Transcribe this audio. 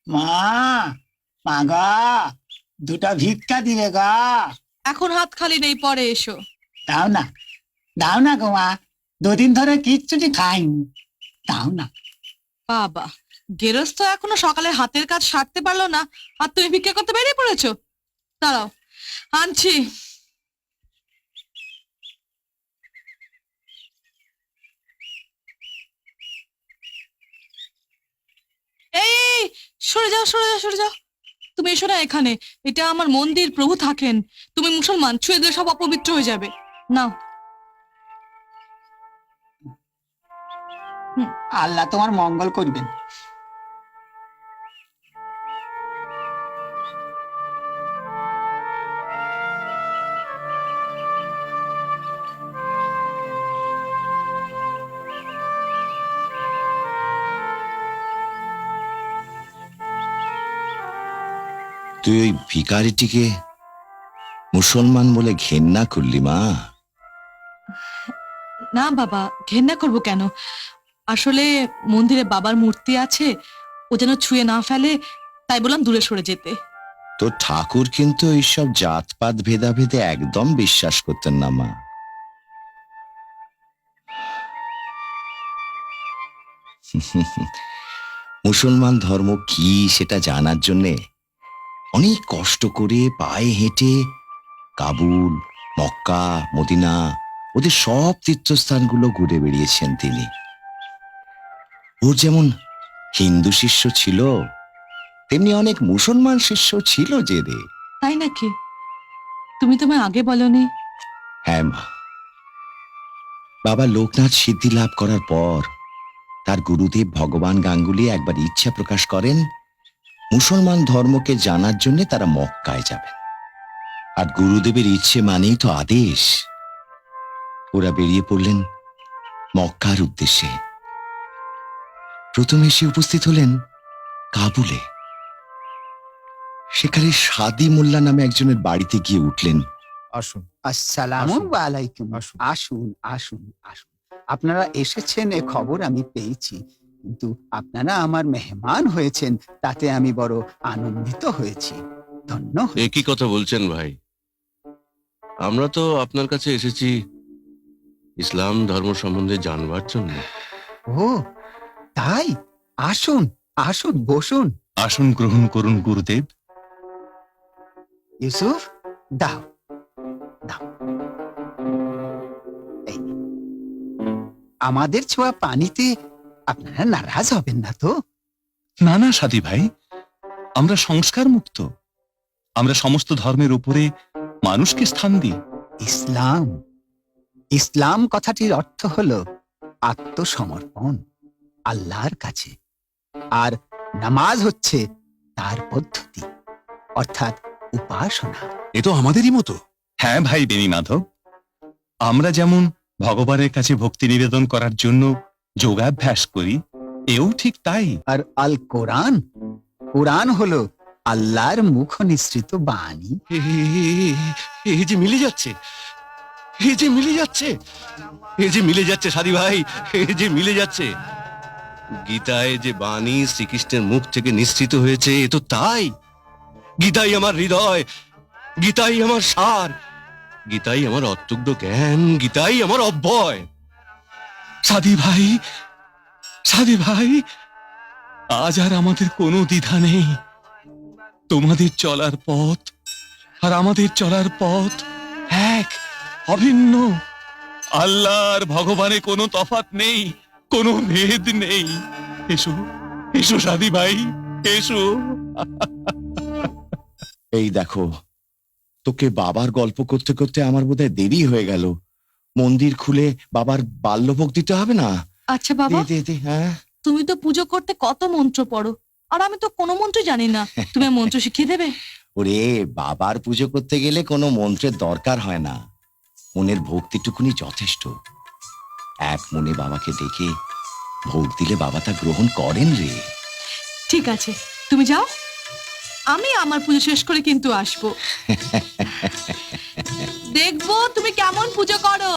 মা, মা গা, দুটা ভিক্ষা দিবে গা। এখন হাত খালি নেই, পরে এসো। দাও না, দাও না গো মা, দুদিন ধরে কিচ্ছুটি খাইনি, দাও না। বাবা, গেরস্ত এখনো সকালে হাতের কাজ সারতে পারলো না, আর তুমি ভিক্ষা করতে বেরিয়ে পড়েছো। দাঁড়াও, আনছি। এই, সরে যাও সরে যাও সরে যাও। তুমি এসো না এখানে, এটা আমার মন্দির, প্রভু থাকেন। তুমি মুসলমান, ছুঁয়ে দিলে সব অপবিত্র হয়ে যাবে। নাও। আল্লাহ তোমার মঙ্গল করবেন। তুই ওই ভিখারিটিকে মুসলমান বলে ঘেন্না করলি মা? না বাবা, ঘেন্না করবো কেন? আসলে মন্দিরে বাবার মূর্তি আছে, ও যেন ছুঁয়ে না ফেলে, তাই বললাম দূরে সরে যেতে। তোর ঠাকুর কিন্তু এইসব জাতপাত ভেদাভেদে একদম বিশ্বাস করতেন না মা। মুসলমান ধর্ম কি সেটা জানার জন্যে অনেক কষ্ট করে পায়ে হেঁটে কাবুল, মক্কা, মদিনা ওদের সব তীর্থস্থানগুলো ঘুরে বেরিয়েছেন তিনি। ওর যেমন হিন্দু শিষ্য ছিল, তেমনি অনেক মুসলমান শিষ্য ছিল যে রে। তাই নাকি? তুমি তোমায় আগে বলনি। হ্যাঁ মা, বাবা লোকনাথ সিদ্ধি লাভ করার পর তার গুরুদেব ভগবান গাঙ্গুলি একবার ইচ্ছা প্রকাশ করেন মুসলমান ধর্মকে জানার জন্য তারা মক্কায় যাবেন। আর গুরুদেবের ইচ্ছে মানেই তো আদেশ। ওরা বেরিয়ে পড়লেন মক্কার উদ্দেশ্যে। প্রথমে এসে উপস্থিত হলেন কাবুলে। সেখানে সাদি মোল্লা নামে একজনের বাড়িতে গিয়ে উঠলেন। আসুন। আসসালামু আলাইকুম। আসুন। আসুন আসুন আসুন, আপনারা এসেছেন এ খবর আমি পেয়েছি, কিন্তু আপনারা আমার মেহমান হয়েছেন তাতে আমি বড় আনন্দিত হয়েছি, ধন্য হয়েছি। একই কথা বলছেন ভাই। আমরা তো আপনার কাছে এসেছি ইসলাম ধর্ম সম্বন্ধে জানবার জন্য। ও তাই, আসুন আসুন, বসুন। আসন গ্রহণ করুন গুরুদেব। ইউসুফ, দাও দাও, এই নিন। আমাদের ছোঁয়া পানিতে আপনারা নারাজ হবেন না তো? না না সাদি ভাই, আমরা সংস্কার মুক্ত। আমরা সমস্ত ধর্মের উপরে মানুষকে স্থান দিই। ইসলাম, ইসলাম কথাটির অর্থ হলো আত্মসমর্পণ আল্লাহর কাছে, আর নামাজ হচ্ছে তার পদ্ধতি, অর্থাৎ উপাসনা। এ তো আমাদেরই মতো। হ্যাঁ ভাই বেনি মাধব, আমরা যেমন ভগবানের কাছে ভক্তি নিবেদন করার জন্য যোগাভ্যাস করি, এও ঠিক তাই। আর আল কোরআন, কোরআন হলো আল্লাহর মুখ নিঃসৃত বাণী। এই যে মিলে যাচ্ছে, এই যে মিলে যাচ্ছে, এই যে মিলে যাচ্ছে সাদি ভাই, এই যে মিলে যাচ্ছে। গীতায় যে বাণী শ্রীকৃষ্ণের মুখ থেকে নিঃসৃত হয়েছে, এ তো তাই। গীতাই আমার হৃদয়, গীতাই আমার সার, গীতাই আমার অত্যুগ্ধ জ্ঞান, গীতাই আমার অব্যয়। সাদি ভাই, সাদি ভাই, আজ আর আমাদের কোনো দ্বিধা নেই। তোমাদের চলার পথ আর আমাদের চলার পথ এক, অভিন্ন। আল্লাহর ভগবানে কোনো তফাৎ নেই, কোনো ভেদ নেই। এসো এসো সাদি ভাই, এসো। এই দেখো, তোকে বাবার গল্প করতে করতে আমার বোধহয় দেরি হয়ে গেল। মন্দির খুলে বাবার বাল্যভোগ দিতে হবে না? আচ্ছা বাবা, দে দে দে। হ্যাঁ, তুমি তো পুজো করতে কত মন্ত্র পড়ো, আর আমি তো কোনো মন্ত্র জানি না। তুমি মন্ত্র শিখিয়ে দেবে? ওরে বাবার পুজো করতে গেলে কোনো মন্ত্রের দরকার হয় না, মনের ভক্তিটুকুনি যথেষ্ট। এক মনে বাবাকে ডেকে ভোগ দিলে বাবা তা গ্রহণ করেন রে। ঠিক আছে, তুমি যাও, আমি আমার পুজো শেষ করে কিন্তু আসবো। দেখবো তুমি কেমন পুজো করো।